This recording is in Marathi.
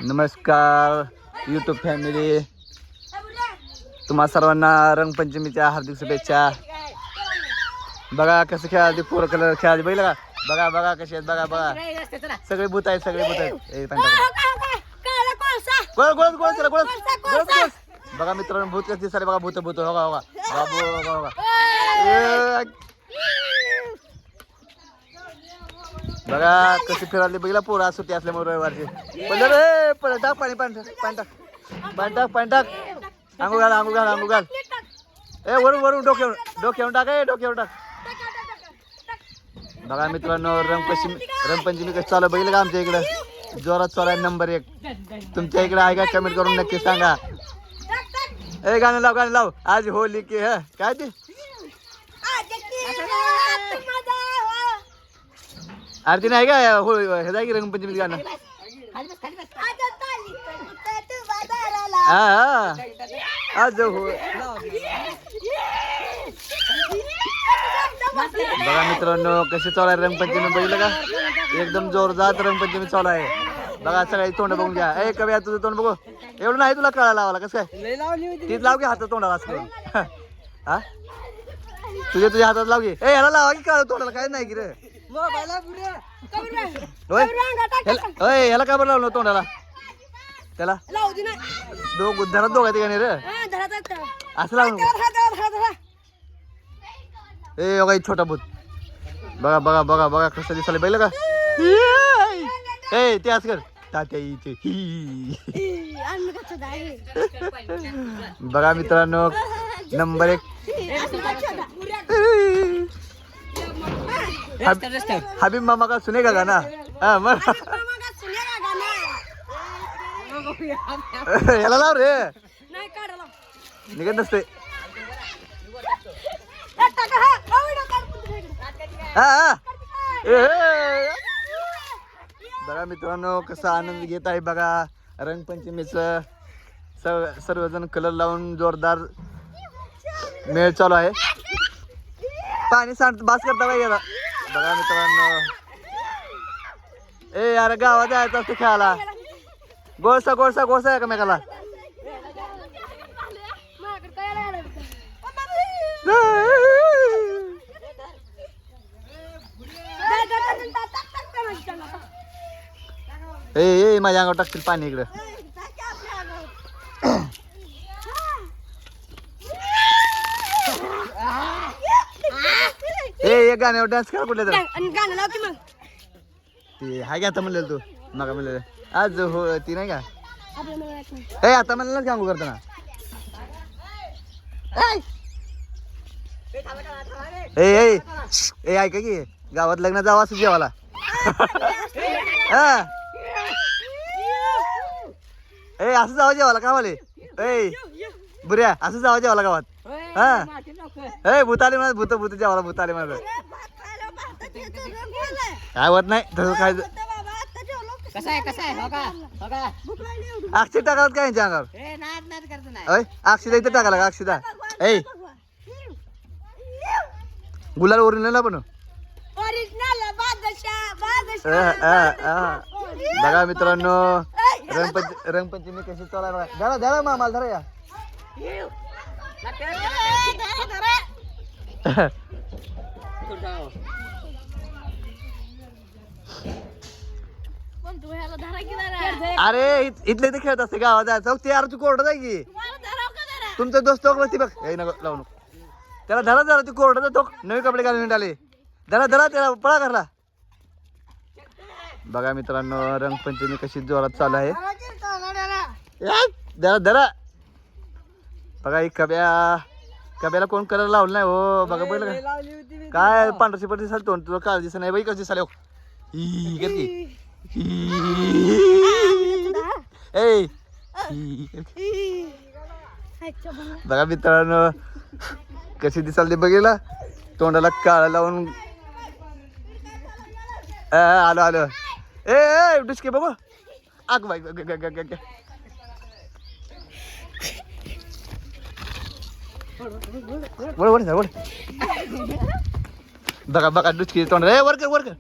नमस्कार यूट्यूब फॅमिली, तुम्हा सर्वांना रंगपंचमीच्या हार्दिक शुभेच्छा. बघा कसं खेळायचे, पोरं कलर खेळायचे बैल का. बघा बघा कसे आहेत, बघा बघा सगळे भूत आहेत, सगळे भूत आहेत. बघा मित्रांनो भूत कसे दिसले बघा, भूत भूत हो का बाबू. बघा कशी फिरायला बघितला पोरं सुट्टी असल्यामुळे रविवारची. पण टाक पाणी, पाणी टाक, पाणी टाक. आंघोळ घाल. ए वरून डोक्यावर टाक, डोक्यावर टाक. बघा मित्रांनो रंगपंचमी कसं चालू बघितलं का आमच्या इकडं. जोरात चालू आहे नंबर 1. तुमच्या इकडे आहे का कमेंट करून नक्की सांगा. ए गाणं लाव आज होली की ह काय ते आरती नाही का हो हे जाय की रंगपंचमी गाणं. हा आज हो. बघा मित्रांनो कशी चालू आहे रंगपंचमी बघितलं का. एकदम जोरदार रंगपंचमी चालू आहे. बघा सगळ्याची तोंड बघून घ्या. ए कव्या तुझं तोंड बघू. एवढं नाही तुला कळा लावाला कसं काय. तीच लाव की हातात तोंडाला असं. हा तुझ्या हातात लाव की. ए ह्याला लावा की काळ तोंडाला काय नाही की रे. ह्याला का बरं लावलं तोंडाला त्याला. घरात दोघा ठिकाणी रे असं लावून. ए बघा छोटा भूत. बघा कसं दिसायला बैल का. ए ते असं कर तात्या इथे. बघा मित्रांनो नंबर 1 हबीब मामा का सुनेगा गाना. हा मग ह्याला लाव रे निघत नसते. बघा मित्रांनो कसा आनंद घेत आहे बघा रंगपंचमीच. सर्वजण कलर लावून जोरदार मेळ चालू आहे. पाणी सांड बास करता पाहिजे. बघा मित्रांनो ए यार गावात जायचं असतं खेळायला. गोळसा एकमेकाला. ए माझ्या अंगावर टाकतील पाणी इकडं. ए गाण्यावर डान्स करा कुठल्या तर. ते हाय का आता म्हणलेलं तू नका म्हणलेलं आज हो ती नाही का. ए आता म्हणलं सांगू करताना. ए ऐका की गावात लग्न जावं असं जेवायला. हा ए असं जावं जेवायला का वाले. ए बुऱ्या असं जावं जेवायला गावात. हा ए भूताले मला भूत जेवायला भूताले मला काय होत नाही तसं काय. अक्षय टाकाल काय यांच्या अंगावर. अक्षिदा इथं टाकाला का अक्षिदा. ए गुलाल ओरिजिनल पण. बघा मित्रांनो रंगपंचमी कशी चालू आहे बघा. धरा मामाला धरा या. अरे इथले ते खेळत असते गावात जायचं ते. अरे तू कोरडत आहे की तुमचा दोस्त बघ लावू नको त्याला. धरा तू कोरडत तो नवे कपडे घालून आले. धरा त्याला पळा करला. बघा मित्रांनो रंगपंचमी कशी जोरात चालू आहे. धरा बघा ही कब्याला कोण कलर लावलं नाही हो. बघा पहिलं काय पांढरशी पट्टी दिसाल तोंड तुला काळ दिसत नाही बाई. कसं दिसाल ए बघा मित्रांनो कशी दिसाल ते बघितला. तोंडाला काळ लावून आलो. ए डुसके बघू आग बाई. बघा डुसकी तोंड. वर कर बुद्ध